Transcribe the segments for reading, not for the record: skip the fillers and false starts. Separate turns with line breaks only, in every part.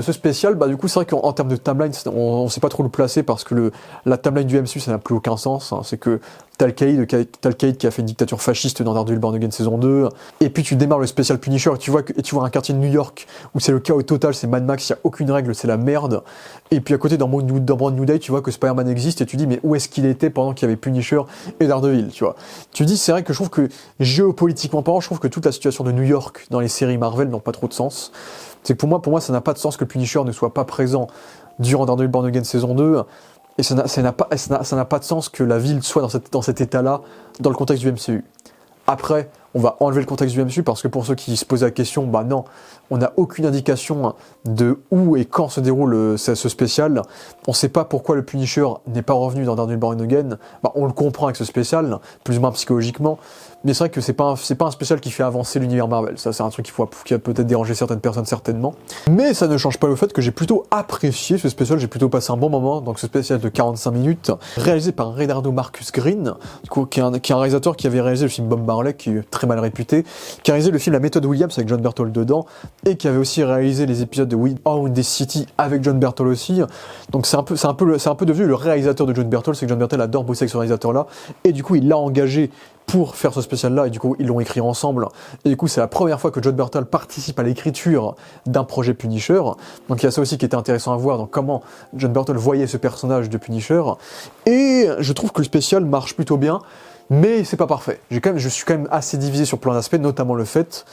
ce spécial, bah du coup c'est vrai qu'en termes de timeline, on sait pas trop le placer parce que la timeline du MCU ça n'a plus aucun sens. Hein. C'est que t'as le Caïd qui a fait une dictature fasciste dans Daredevil Born Again saison 2, et puis tu démarres le spécial Punisher et tu vois un quartier de New York où c'est le chaos total, c'est Mad Max, il y a aucune règle, c'est la merde. Et puis à côté dans Brand New Day, tu vois que Spider-Man existe et tu dis mais où est-ce qu'il était pendant qu'il y avait Punisher et Daredevil, tu vois. Tu dis c'est vrai que je trouve que géopolitiquement parlant, je trouve que toute la situation de New York dans les séries Marvel n'ont pas trop de sens. C'est que pour moi ça n'a pas de sens que Punisher ne soit pas présent durant Daredevil Born Again saison 2, et ça n'a pas de sens que la ville soit dans cet état-là dans le contexte du MCU. Après, on va enlever le contexte du MCU parce que pour ceux qui se posent la question, bah non, on n'a aucune indication de où et quand se déroule ce spécial. On ne sait pas pourquoi le Punisher n'est pas revenu dans Daredevil Born Again. Bah, on le comprend avec ce spécial, plus ou moins psychologiquement. Mais c'est vrai que c'est pas un spécial qui fait avancer l'univers Marvel. Ça, c'est un truc qui a peut-être dérangé certaines personnes, certainement. Mais ça ne change pas le fait que j'ai plutôt apprécié ce spécial. J'ai plutôt passé un bon moment. Donc, ce spécial de 45 minutes, réalisé par Reynaldo Marcus Green, du coup, qui est un réalisateur qui avait réalisé le film Bob Marley, qui est très mal réputé, qui a réalisé le film La Méthode Williams avec John Berthold dedans, et qui avait aussi réalisé les épisodes de We Own the City avec John Berthold aussi. Donc, c'est un peu devenu le réalisateur de John Berthold. C'est que John Berthold adore bosser avec ce réalisateur-là. Et du coup, il l'a engagé pour faire ce spécial-là, et du coup, ils l'ont écrit ensemble. Et du coup, c'est la première fois que John Berthold participe à l'écriture d'un projet Punisher. Donc, il y a ça aussi qui était intéressant à voir, donc comment John Berthold voyait ce personnage de Punisher. Et je trouve que le spécial marche plutôt bien, mais c'est pas parfait. Je suis quand même assez divisé sur plein d'aspects, notamment le fait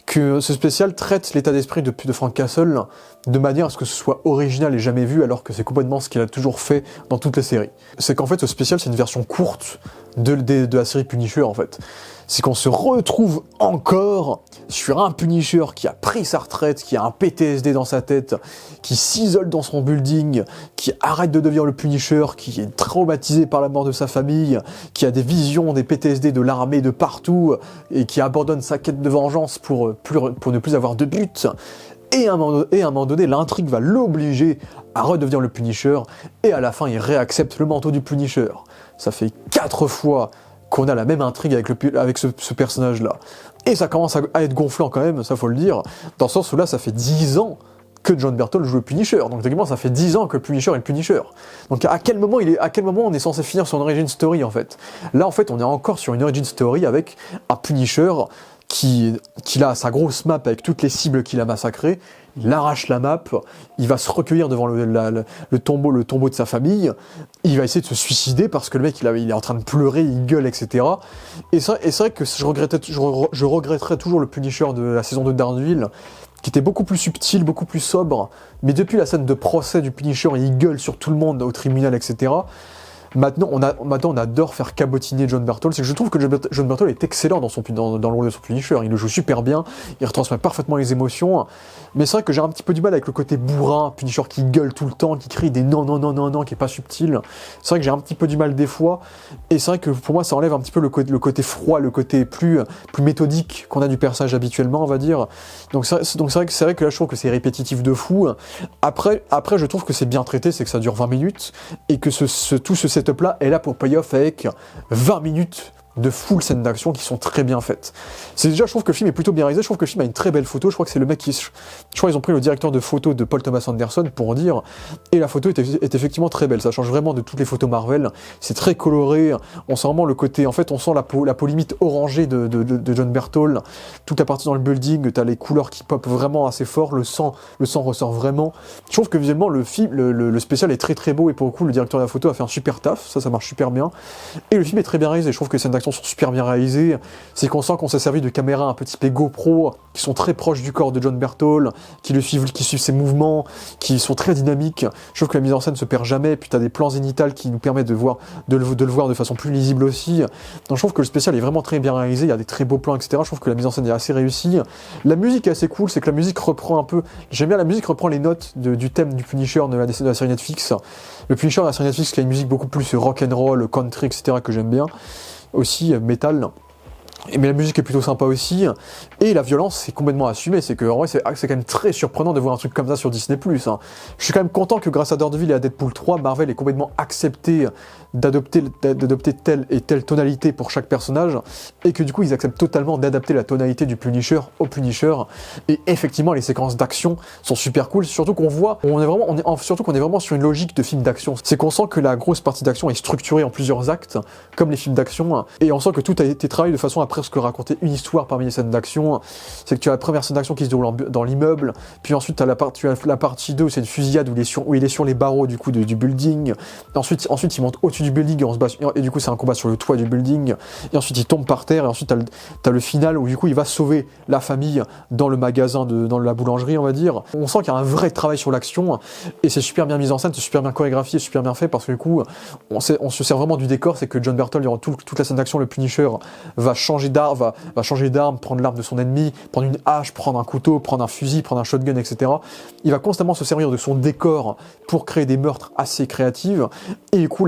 que ce spécial traite l'état d'esprit de Frank Castle de manière à ce que ce soit original et jamais vu, alors que c'est complètement ce qu'il a toujours fait dans toutes les séries. C'est qu'en fait, ce spécial, c'est une version courte de la série Punisher, en fait. C'est qu'on se retrouve encore sur un Punisher qui a pris sa retraite, qui a un PTSD dans sa tête, qui s'isole dans son building, qui arrête de devenir le Punisher, qui est traumatisé par la mort de sa famille, qui a des visions, des PTSD de l'armée de partout, et qui abandonne sa quête de vengeance pour ne plus avoir de but. Et à un moment donné, l'intrigue va l'obliger à redevenir le Punisher, et à la fin, il réaccepte le manteau du Punisher. Ça fait 4 fois qu'on a la même intrigue avec ce personnage-là. Et ça commence à être gonflant quand même, ça faut le dire, dans le sens où là, ça fait 10 ans que John Berthold joue le Punisher. Donc techniquement, ça fait 10 ans que le Punisher est le Punisher. Donc à quel moment on est censé finir son origin story, en fait? Là, en fait, on est encore sur une origin story avec un Punisher qui a sa grosse map avec toutes les cibles qu'il a massacrées, il arrache la map, il va se recueillir devant le tombeau de sa famille, il va essayer de se suicider parce que le mec il est en train de pleurer, il gueule, etc. Et c'est vrai que je regretterais toujours le Punisher de la saison 2 de Daredevil, qui était beaucoup plus subtil, beaucoup plus sobre, mais depuis la scène de procès du Punisher, il gueule sur tout le monde au tribunal, etc. Maintenant, on adore faire cabotiner John Berthold. C'est que je trouve que John Berthold est excellent dans le rôle de son Punisher. Il le joue super bien, il retransmet parfaitement les émotions. Mais c'est vrai que j'ai un petit peu du mal avec le côté bourrin, Punisher qui gueule tout le temps, qui crie des non, non, non, non, non, qui est pas subtil. C'est vrai que j'ai un petit peu du mal des fois. Et c'est vrai que pour moi, ça enlève un petit peu le côté froid, le côté plus méthodique qu'on a du personnage habituellement, on va dire. Donc c'est vrai que là, je trouve que c'est répétitif de fou. Après, je trouve que c'est bien traité, c'est que ça dure 20 minutes et que tout ce setup-là est là pour payoff avec 20 minutes de full scènes d'action qui sont très bien faites. Je trouve que le film est plutôt bien réalisé, je trouve que le film a une très belle photo, je crois que c'est le mec je crois qu'ils ont pris le directeur de photo de Paul Thomas Anderson pour en dire, et la photo est effectivement très belle, ça change vraiment de toutes les photos Marvel, c'est très coloré, on sent vraiment le côté, en fait on sent la peau limite orangée de John Berthold, toute la partie dans le building, t'as les couleurs qui pop vraiment assez fort, le sang ressort vraiment. Je trouve que visuellement le spécial est très très beau, et pour le coup le directeur de la photo a fait un super taf, ça marche super bien, et le film est très bien réalisé, je trouve que les scènes d'action sont super bien réalisées, c'est qu'on sent qu'on s'est servi de caméras un petit peu GoPro, qui sont très proches du corps de John Berthold, qui suivent ses mouvements, qui sont très dynamiques. Je trouve que la mise en scène se perd jamais, puis t'as des plans zénithales qui nous permettent de le voir de façon plus lisible aussi. Donc je trouve que le spécial est vraiment très bien réalisé, il y a des très beaux plans, etc. Je trouve que la mise en scène est assez réussie. La musique est assez cool, c'est que la musique reprend un peu, j'aime bien la musique reprend les notes du thème du Punisher de la série Netflix. Le Punisher de la série Netflix qui a une musique beaucoup plus rock and roll, country, etc. que j'aime bien. Aussi metal. Mais la musique est plutôt sympa aussi, et la violence c'est complètement assumé, c'est que en vrai c'est quand même très surprenant de voir un truc comme ça sur Disney+. Hein. Je suis quand même content que grâce à Daredevil et à Deadpool 3, Marvel ait complètement accepté d'adopter telle et telle tonalité pour chaque personnage, et que du coup ils acceptent totalement d'adapter la tonalité du Punisher au Punisher, et effectivement les séquences d'action sont super cool, surtout qu'on voit, surtout qu'on est vraiment sur une logique de film d'action, c'est qu'on sent que la grosse partie d'action est structurée en plusieurs actes, comme les films d'action, et on sent que tout a été travaillé de façon à presque raconter une histoire parmi les scènes d'action. C'est que tu as la première scène d'action qui se déroule dans l'immeuble, puis ensuite tu as la partie 2 où c'est une fusillade où il est sur les barreaux du coup du building. Ensuite il monte au-dessus du building et du coup c'est un combat sur le toit du building. Et ensuite il tombe par terre et ensuite tu as le final où du coup il va sauver la famille dans le magasin, dans la boulangerie on va dire. On sent qu'il y a un vrai travail sur l'action et c'est super bien mis en scène, c'est super bien chorégraphié, super bien fait parce que du coup on se sert vraiment du décor, c'est que John Berthold durant toute la scène d'action, le Punisher va changer d'arme, prendre l'arme de son ennemi, prendre une hache, prendre un couteau, prendre un fusil, prendre un shotgun, etc. Il va constamment se servir de son décor pour créer des meurtres assez créatifs, et du coup,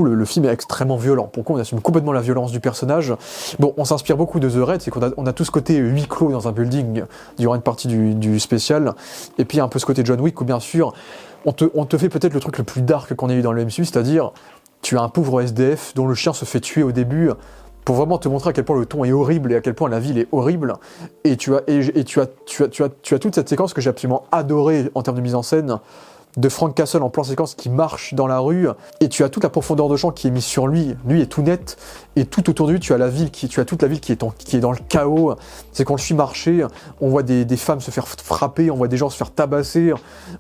le film est extrêmement violent. Pourquoi on assume complètement la violence du personnage. Bon, on s'inspire beaucoup de The Raid, c'est qu'on a tout ce côté huis clos dans un building durant une partie du spécial, et puis un peu ce côté John Wick où bien sûr, on te fait peut-être le truc le plus dark qu'on ait eu dans le MCU, c'est-à-dire tu as un pauvre SDF dont le chien se fait tuer au début, pour vraiment te montrer à quel point le ton est horrible et à quel point la ville est horrible. Et tu as toute cette séquence que j'ai absolument adorée en termes de mise en scène, de Frank Castle en plan séquence qui marche dans la rue, et tu as toute la profondeur de champ qui est mise sur lui est tout net, et tout autour de lui tu as toute la ville qui est dans le chaos. C'est qu'on le suit marcher, on voit des femmes se faire frapper, on voit des gens se faire tabasser,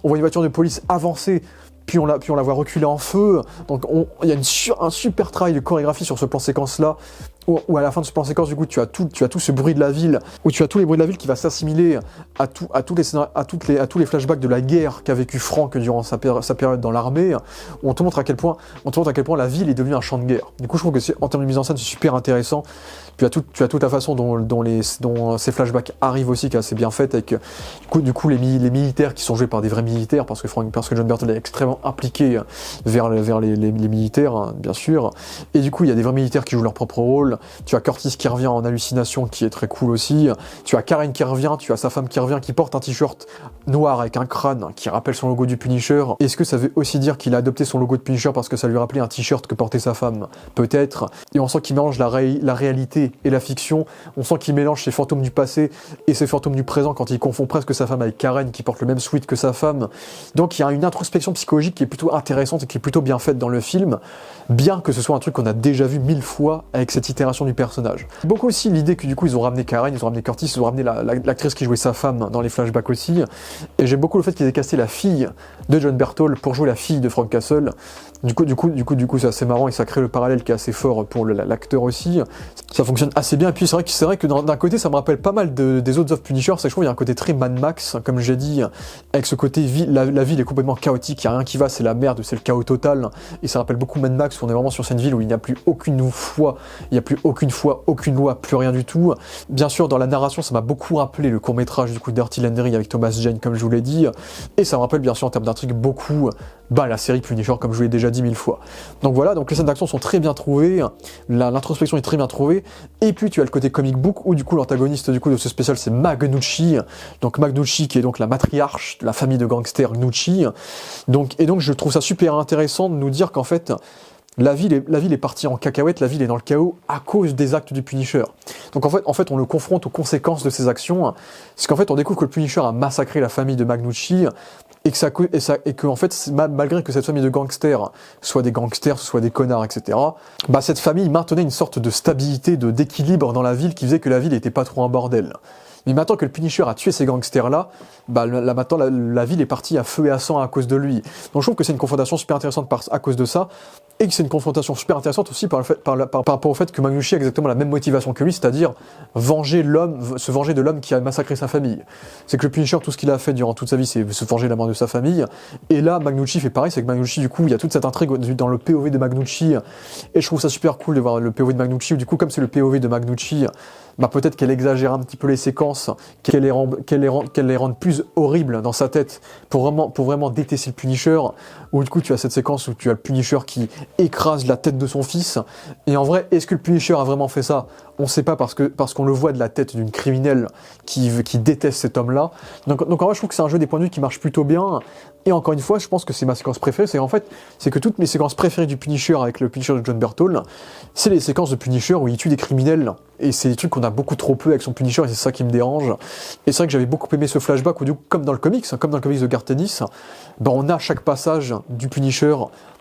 on voit une voiture de police avancer, puis on la voit reculer en feu. Donc il y a un super travail de chorégraphie sur ce plan séquence là, où à la fin de ce plan séquence du coup tu as tout ce bruit de la ville, où tu as tous les bruits de la ville qui va s'assimiler à tous les flashbacks de la guerre qu'a vécu Frank durant sa période dans l'armée, où on te montre à quel point la ville est devenue un champ de guerre. Du coup je trouve que en termes de mise en scène c'est super intéressant. Tu as toute la façon dont ces flashbacks arrivent aussi, qui est assez bien faite, avec du coup les militaires qui sont joués par des vrais militaires, parce que John Berthold est extrêmement impliqué vers les militaires, hein, bien sûr. Et du coup il y a des vrais militaires qui jouent leur propre rôle. Tu as Curtis qui revient en hallucination, qui est très cool aussi. Tu as Karen qui revient, tu as sa femme qui revient, qui porte un t-shirt noir avec un crâne qui rappelle son logo du Punisher. Est-ce que ça veut aussi dire qu'il a adopté son logo de Punisher parce que ça lui rappelait un t-shirt que portait sa femme? Peut-être. Et on sent qu'il mélange la réalité et la fiction. On sent qu'il mélange ses fantômes du passé et ses fantômes du présent quand il confond presque sa femme avec Karen qui porte le même sweat que sa femme. Donc il y a une introspection psychologique qui est plutôt intéressante et qui est plutôt bien faite dans le film, bien que ce soit un truc qu'on a déjà vu 1000 fois avec cette itération du personnage. Beaucoup aussi l'idée que du coup ils ont ramené Karen, ils ont ramené Curtis, ils ont ramené l'actrice qui jouait sa femme dans les flashbacks aussi, et j'aime beaucoup le fait qu'ils aient casté la fille de John Berthold pour jouer la fille de Frank Castle. Du coup c'est assez marrant et ça crée le parallèle qui est assez fort pour l'acteur aussi. Ça fonctionne assez bien, et puis c'est vrai que d'un côté ça me rappelle pas mal des autres of Punisher, c'est que je trouve qu'il y a un côté très Mad Max, comme j'ai dit, avec ce côté la ville est complètement chaotique, il n'y a rien qui va, c'est la merde, c'est le chaos total, et ça rappelle beaucoup Mad Max où on est vraiment sur cette ville où il n'y a plus aucune foi, aucune loi, plus rien du tout. Bien sûr, dans la narration, ça m'a beaucoup rappelé le court-métrage du coup Dirty Landry avec Thomas Jane, comme je vous l'ai dit, et ça me rappelle bien sûr en termes d'intrigue beaucoup la série Punisher, comme je vous l'ai déjà dit 1000 fois. Donc voilà, donc les scènes d'action sont très bien trouvées, l'introspection est très bien trouvée, et puis tu as le côté comic book où du coup l'antagoniste du coup de ce spécial c'est Magnucci, donc Magnucci qui est donc la matriarche de la famille de gangsters Gnucci. Donc je trouve ça super intéressant de nous dire qu'en fait la ville est partie en cacahuète, la ville est dans le chaos à cause des actes du Punisher. Donc en fait on le confronte aux conséquences de ses actions, c'est qu'en fait on découvre que le Punisher a massacré la famille de Magnucci, et que en fait, malgré que cette famille de gangsters soit des gangsters, soit des connards, etc., cette famille maintenait une sorte de stabilité, d'équilibre dans la ville qui faisait que la ville n'était pas trop un bordel. Mais maintenant que le Punisher a tué ces gangsters-là, maintenant la ville est partie à feu et à sang à cause de lui. Donc je trouve que c'est une confrontation super intéressante à cause de ça, et que c'est une confrontation super intéressante aussi par rapport au fait que Magnucci a exactement la même motivation que lui, c'est-à-dire se venger de l'homme qui a massacré sa famille. C'est que le Punisher, tout ce qu'il a fait durant toute sa vie, c'est se venger de la mort de sa famille, et là Magnucci fait pareil, c'est que Magnucci, du coup, il y a toute cette intrigue dans le POV de Magnucci, et je trouve ça super cool de voir le POV de Magnucci, où du coup, comme c'est le POV de Magnucci, peut-être qu'elle exagère un petit peu les séquences, séquences, qu'elle les rende plus horribles dans sa tête, pour vraiment détester le Punisher, où du coup tu as cette séquence où tu as le Punisher qui écrase la tête de son fils, et en vrai, est-ce que le Punisher a vraiment fait ça? On sait pas parce qu'on le voit de la tête d'une criminelle qui déteste cet homme-là. Donc en vrai, je trouve que c'est un jeu des points de vue qui marche plutôt bien. Et encore une fois, je pense que c'est ma séquence préférée. C'est que toutes mes séquences préférées du Punisher avec le Punisher de John Berthol, c'est les séquences de Punisher où il tue des criminels. Et c'est des trucs qu'on a beaucoup trop peu avec son Punisher, et c'est ça qui me dérange. Et c'est vrai que j'avais beaucoup aimé ce flashback où, du coup, comme dans le comics de Garth Ennis, ben on a chaque passage du Punisher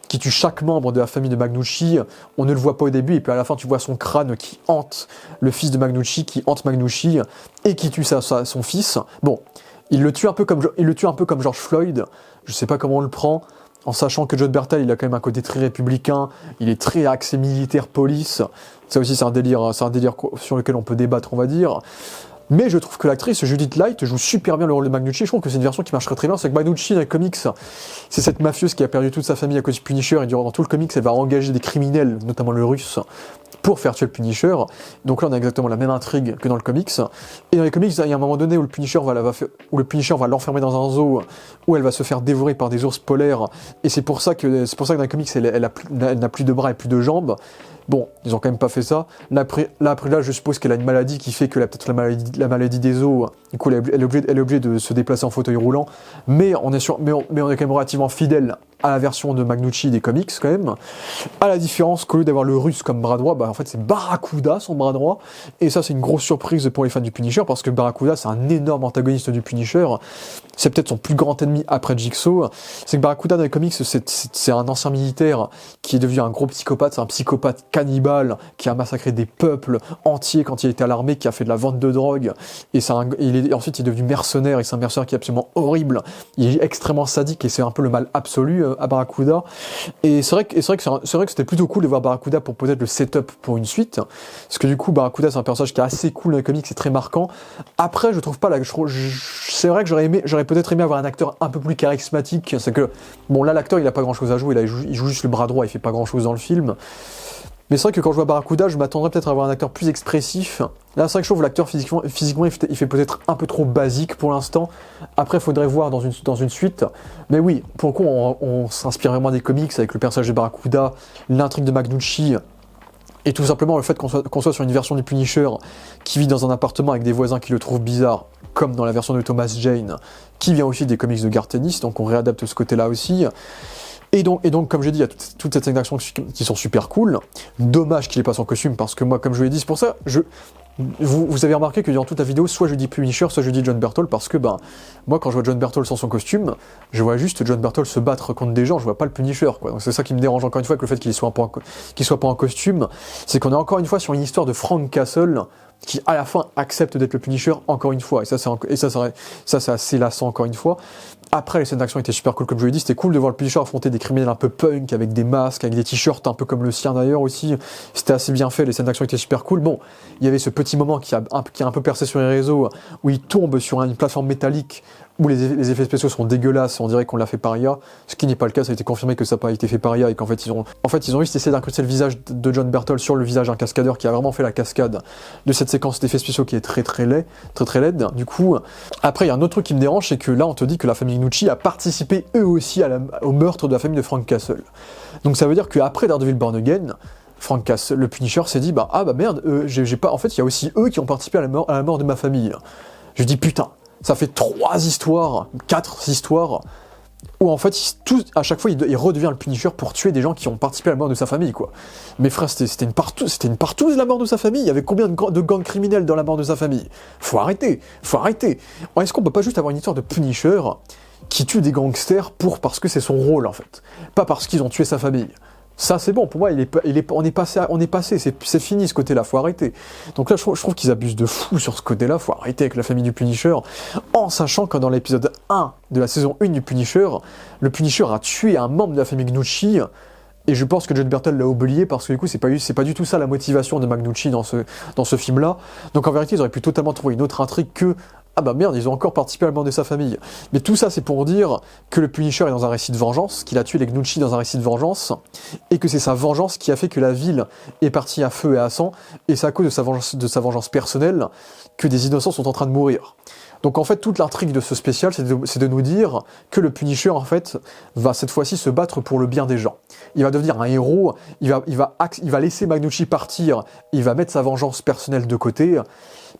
qui tue chaque membre de la famille de Magnucci. On ne le voit pas au début, et puis à la fin, tu vois son crâne qui hante le fils de Magnucci, qui hante Magnucci, et qui tue son fils. Bon, il le tue un peu comme George Floyd. Je sais pas comment on le prend, en sachant que John Berthal, il a quand même un côté très républicain, il est très axé militaire, police. Ça aussi, c'est un délire sur lequel on peut débattre, on va dire. Mais je trouve que l'actrice Judith Light joue super bien le rôle de Magnucci. Je trouve que c'est une version qui marcherait très bien. C'est que Magnucci dans les comics, c'est cette mafieuse qui a perdu toute sa famille à cause du Punisher, et durant tout le comics, elle va engager des criminels, notamment le russe, pour faire tuer le Punisher. Donc là, on a exactement la même intrigue que dans le comics. Et dans les comics, il y a un moment donné où le Punisher va l'enfermer dans un zoo, où elle va se faire dévorer par des ours polaires. Et c'est pour ça que dans les comics, elle n'a plus de bras et plus de jambes. Bon, ils ont quand même pas fait ça. Là, je suppose qu'elle a une maladie qui fait qu'elle a peut-être la maladie des os. Du coup, elle est obligée de se déplacer en fauteuil roulant. Mais on est quand même relativement fidèle à la version de Magnucci des comics, quand même. À la différence qu'au lieu d'avoir le russe comme bras droit, bah en fait, c'est Barracuda, son bras droit. Et ça, c'est une grosse surprise pour les fans du Punisher, parce que Barracuda, c'est un énorme antagoniste du Punisher. C'est peut-être son plus grand ennemi après Jigsaw. C'est que Barracuda dans les comics, c'est un ancien militaire qui est devenu un gros psychopathe. C'est un psychopathe cannibale qui a massacré des peuples entiers quand il était à l'armée, qui a fait de la vente de drogue. Et ensuite, il est devenu mercenaire, et c'est un mercenaire qui est absolument horrible. Il est extrêmement sadique, et c'est un peu le mal absolu à Barracuda. Et c'est vrai que c'était plutôt cool de voir Barracuda pour peut-être le setup pour une suite. Parce que du coup, Barracuda, c'est un personnage qui est assez cool dans les comics, c'est très marquant. Après, je trouve pas c'est vrai que j'aurais peut-être aimé avoir un acteur un peu plus charismatique. C'est que, bon, là, l'acteur, il a pas grand-chose à jouer. Là, il joue juste le bras droit, il fait pas grand-chose dans le film. Mais c'est vrai que quand je vois Barracuda, je m'attendrais peut-être à avoir un acteur plus expressif. Là, c'est vrai que je trouve l'acteur physiquement il fait peut-être un peu trop basique pour l'instant. Après, il faudrait voir dans une suite. Mais oui, pour le coup, on s'inspire vraiment des comics avec le personnage de Barracuda, l'intrigue de Magnucci, et tout simplement le fait qu'on soit sur une version du Punisher qui vit dans un appartement avec des voisins qui le trouvent bizarre, comme dans la version de Thomas Jane, qui vient aussi des comics de Garth Ennis, donc on réadapte ce côté-là aussi. Et donc, comme j'ai dit, il y a toutes ces scènes d'action qui sont super cool. Dommage qu'il ait pas son costume, parce que moi, comme je l'ai dit, c'est pour ça, vous avez remarqué que dans toute la vidéo, soit je dis Punisher, soit je dis John Berthol, parce que moi, quand je vois John Berthol sans son costume, je vois juste John Berthol se battre contre des gens, je vois pas le Punisher, quoi. Donc c'est ça qui me dérange encore une fois avec le fait qu'il soit pas en costume, c'est qu'on est encore une fois sur une histoire de Frank Castle, qui à la fin accepte d'être le Punisher encore une fois, et ça c'est assez lassant encore une fois. Après, les scènes d'action étaient super cool, comme je l'ai dit, c'était cool de voir le Punisher affronter des criminels un peu punk, avec des masques, avec des t-shirts un peu comme le sien d'ailleurs aussi. C'était assez bien fait, les scènes d'action étaient super cool. Bon, il y avait ce petit moment qui a un peu percé sur les réseaux, où il tombe sur une plateforme métallique, où les effets spéciaux sont dégueulasses, on dirait qu'on l'a fait par IA, ce qui n'est pas le cas, ça a été confirmé que ça n'a pas été fait par IA, et qu'en fait ils ont juste essayé d'incruster le visage de John Berthol sur le visage d'un cascadeur qui a vraiment fait la cascade de cette séquence d'effets spéciaux qui est très très laide. Du coup, après il y a un autre truc qui me dérange, c'est que là on te dit que la famille Nucci a participé eux aussi au meurtre de la famille de Frank Castle. Donc ça veut dire qu'après Daredevil Born Again, Frank Castle, le Punisher, s'est dit merde, en fait il y a aussi eux qui ont participé à la mort de ma famille. Je dis putain, ça fait 4 histoires, où en fait, à chaque fois, il redevient le Punisher pour tuer des gens qui ont participé à la mort de sa famille, quoi. Mais frère, c'était une partouze la mort de sa famille. Il y avait combien de gangs criminels dans la mort de sa famille? Faut arrêter. Est-ce qu'on peut pas juste avoir une histoire de Punisher qui tue des gangsters parce que c'est son rôle, en fait, pas parce qu'ils ont tué sa famille? Ça c'est bon, pour moi on est passé, c'est fini ce côté-là, faut arrêter. Donc là je trouve qu'ils abusent de fou sur ce côté-là, faut arrêter avec la famille du Punisher, en sachant que dans l'épisode 1 de la saison 1 du Punisher, le Punisher a tué un membre de la famille Gnucci, et je pense que John Berthol l'a oublié parce que du coup c'est pas du tout ça la motivation de Magnucci dans ce film-là. Donc en vérité ils auraient pu totalement trouver une autre intrigue que ah bah merde, ils ont encore participé à la mort de sa famille. Mais tout ça, c'est pour dire que le Punisher est dans un récit de vengeance, qu'il a tué les Gnouchi dans un récit de vengeance, et que c'est sa vengeance qui a fait que la ville est partie à feu et à sang, et c'est à cause de sa vengeance personnelle que des innocents sont en train de mourir. Donc en fait, toute l'intrigue de ce spécial, c'est de nous dire que le Punisher, en fait, va cette fois-ci se battre pour le bien des gens. Il va devenir un héros, il va laisser Magnucci partir, il va mettre sa vengeance personnelle de côté,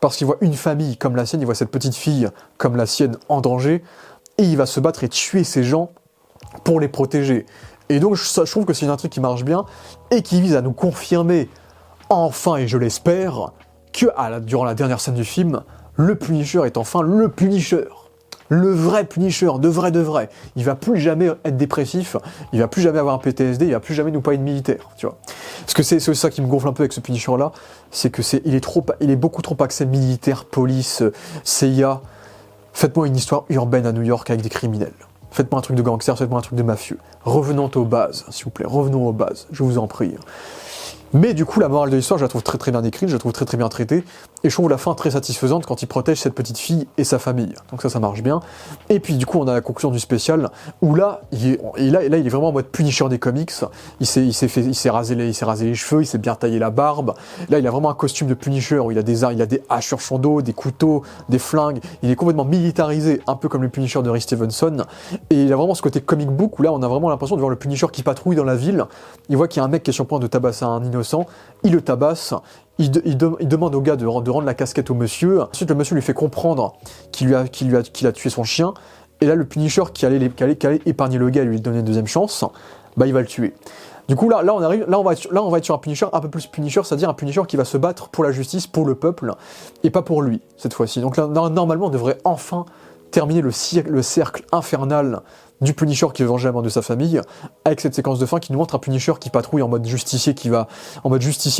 parce qu'il voit une famille comme la sienne, il voit cette petite fille comme la sienne en danger, et il va se battre et tuer ces gens pour les protéger. Et donc je trouve que c'est une intrigue qui marche bien, et qui vise à nous confirmer, enfin, et je l'espère, que durant la dernière scène du film, le Punisher est enfin le Punisher. Le vrai Punisher, de vrai. Il va plus jamais être dépressif, il va plus jamais avoir un PTSD, il va plus jamais nous parler de militaire, tu vois. Parce que c'est ça qui me gonfle un peu avec ce Punisher-là, c'est que il est beaucoup trop axé militaire, police, CIA. Faites-moi une histoire urbaine à New York avec des criminels. Faites-moi un truc de gangster, faites-moi un truc de mafieux. Revenons aux bases, s'il vous plaît, revenons aux bases, je vous en prie. Mais du coup, la morale de l'histoire, je la trouve très très bien écrite, je la trouve très très bien traitée, et je trouve la fin très satisfaisante quand il protège cette petite fille et sa famille. Donc ça marche bien. Et puis du coup, on a la conclusion du spécial, où là, il est vraiment en mode Punisher des comics. Il s'est rasé les cheveux, il s'est bien taillé la barbe. Là, il a vraiment un costume de Punisher, où il a des haches sur son dos, des couteaux, des flingues. Il est complètement militarisé, un peu comme le Punisher de Ray Stevenson. Et il a vraiment ce côté comic book, où là, on a vraiment l'impression de voir le Punisher qui patrouille dans la ville. Il voit qu'il y a un mec qui est sur le point de tabasser un innocent, il le tabasse, il demande au gars de rendre la casquette au monsieur. Ensuite, le monsieur lui fait comprendre qu'il a tué son chien. Et là, le Punisher qui allait épargner le gars et lui donner une deuxième chance, bah il va le tuer. Du coup, là on va être sur un Punisher un peu plus Punisher, c'est-à-dire un Punisher qui va se battre pour la justice, pour le peuple, et pas pour lui, cette fois-ci. Donc là, normalement, on devrait enfin terminer le cercle infernal du Punisher qui veut venger la mort de sa famille, avec cette séquence de fin qui nous montre un Punisher qui patrouille en mode justicier,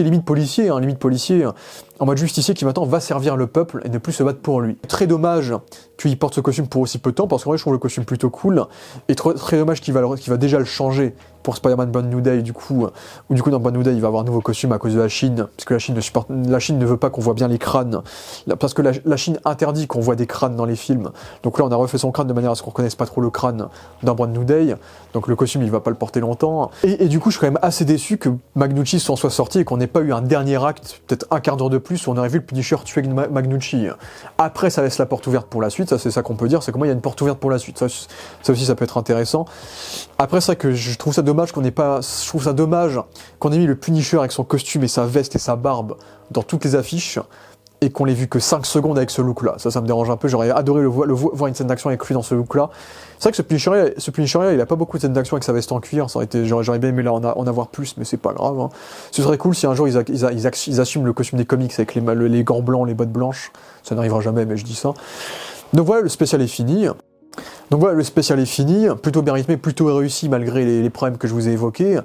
limite policier, en mode justicier qui maintenant va servir le peuple et ne plus se battre pour lui. Très dommage qu'il porte ce costume pour aussi peu de temps, parce qu'en vrai je trouve le costume plutôt cool, et très dommage qu'il va déjà le changer pour Spider-Man Brand New Day, du coup dans Brand New Day il va avoir un nouveau costume à cause de la Chine, parce que la Chine ne veut pas qu'on voit bien les crânes, parce que la Chine interdit qu'on voit des crânes dans les films, donc là on a refait son crâne de manière à ce qu'on reconnaisse pas trop le crâne dans Brand New Day, donc le costume il va pas le porter longtemps, et du coup je suis quand même assez déçu que Magnucci s'en soit sorti et qu'on n'ait pas eu un dernier acte, peut-être un quart d'heure de plus, où on aurait vu le Punisher tuer Magnucci. Après ça laisse la porte ouverte pour la suite, ça c'est ça qu'on peut dire, c'est que moi il y a une porte ouverte pour la suite, ça aussi ça peut être intéressant. Après ça que je trouve ça dommage qu'on ait mis le Punisher avec son costume et sa veste et sa barbe dans toutes les affiches, et qu'on l'ait vu que 5 secondes avec ce look-là. Ça me dérange un peu, j'aurais adoré voir une scène d'action avec lui dans ce look-là. C'est vrai que ce Punisher-là, il a pas beaucoup de scènes d'action avec sa veste en cuir, j'aurais bien aimé là en avoir plus, mais c'est pas grave. Hein. Ce serait cool si un jour ils assument le costume des comics avec les gants blancs, les bottes blanches. Ça n'arrivera jamais, mais je dis ça. Donc voilà, le spécial est fini. Plutôt bien rythmé, plutôt réussi malgré les problèmes que je vous ai évoqués.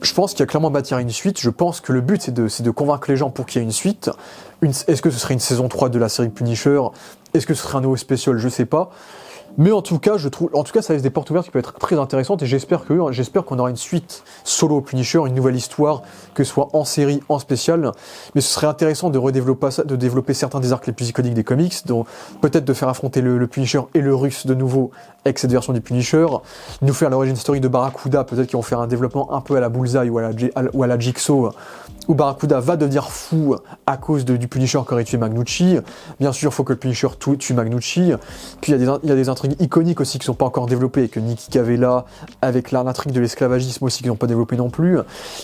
Je pense qu'il y a clairement matière à une suite. Je pense que le but, c'est de convaincre les gens pour qu'il y ait une suite. Est-ce que ce serait une saison 3 de la série Punisher? Est-ce que ce serait un nouveau spécial? Je sais pas. Mais en tout cas, ça laisse des portes ouvertes qui peuvent être très intéressantes, et j'espère qu'on aura une suite solo Punisher, une nouvelle histoire, que ce soit en série, en spécial. Mais ce serait intéressant de développer certains des arcs les plus iconiques des comics, dont peut-être de faire affronter le Punisher et le Russe de nouveau avec cette version du Punisher, nous faire l'origine story de Barracuda, peut-être qu'ils vont faire un développement un peu à la Bullseye ou à la Jigsaw, où Barracuda va devenir fou à cause du Punisher qui aurait tué Magnucci. Bien sûr, il faut que le Punisher tue Magnucci. Puis il y a des intrigues iconiques aussi qui sont pas encore développées, avec Nikki Cavella, avec l'intrigue de l'esclavagisme aussi qui n'ont pas développé non plus.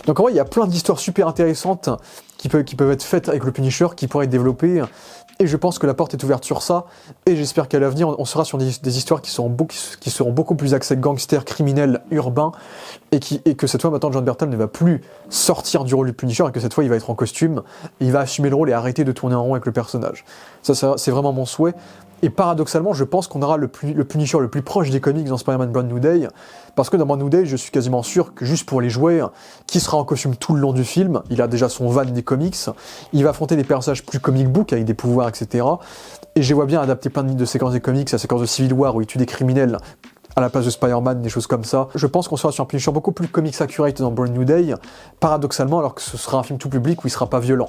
Donc en vrai, il y a plein d'histoires super intéressantes qui peuvent être faites avec le Punisher, qui pourraient être développées. Et je pense que la porte est ouverte sur ça, et j'espère qu'à l'avenir, on sera sur des histoires qui seront beaucoup plus axées gangsters, criminels, urbains, et que cette fois, maintenant, John Bernthal ne va plus sortir du rôle du Punisher, et que cette fois, il va être en costume, et il va assumer le rôle et arrêter de tourner en rond avec le personnage. Ça c'est vraiment mon souhait. Et paradoxalement, je pense qu'on aura le Punisher le plus proche des comics dans Spider-Man Brand New Day, parce que dans Brand New Day, je suis quasiment sûr que juste pour les jouer, qui sera en costume tout le long du film, il a déjà son van des comics, il va affronter des personnages plus comic book avec des pouvoirs, etc. Et je vois bien adapter plein de séquences des comics, la séquence de Civil War où il tue des criminels à la place de Spider-Man, des choses comme ça. Je pense qu'on sera sur un Punisher beaucoup plus comics accurate dans Brand New Day, paradoxalement, alors que ce sera un film tout public où il sera pas violent.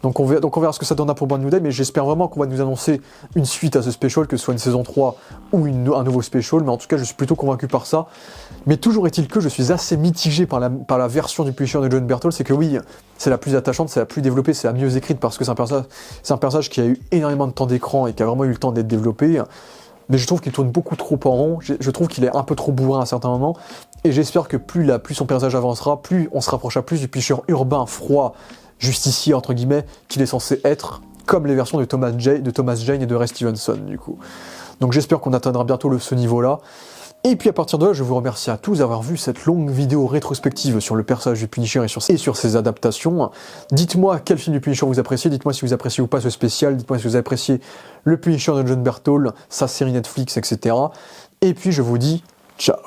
Donc on verra ce que ça donnera pour Brand New Day, mais j'espère vraiment qu'on va nous annoncer une suite à ce special, que ce soit une saison 3 ou un nouveau special, mais en tout cas je suis plutôt convaincu par ça. Mais toujours est-il que je suis assez mitigé par la version du Punisher de John Berthold, c'est que oui, c'est la plus attachante, c'est la plus développée, c'est la mieux écrite, parce que c'est un personnage qui a eu énormément de temps d'écran et qui a vraiment eu le temps d'être développé. Mais je trouve qu'il tourne beaucoup trop en rond, je trouve qu'il est un peu trop bourrin à certains moments, et j'espère que plus son personnage avancera, plus on se rapprochera plus du Punisher urbain, froid, justicier entre guillemets, qu'il est censé être, comme les versions de Thomas Jane et de Ray Stevenson du coup. Donc j'espère qu'on atteindra bientôt ce niveau-là. Et puis à partir de là, je vous remercie à tous d'avoir vu cette longue vidéo rétrospective sur le personnage du Punisher et sur ses adaptations. Dites-moi quel film du Punisher vous appréciez, dites-moi si vous appréciez ou pas ce spécial, dites-moi si vous appréciez le Punisher de John Berthold, sa série Netflix, etc. Et puis je vous dis ciao.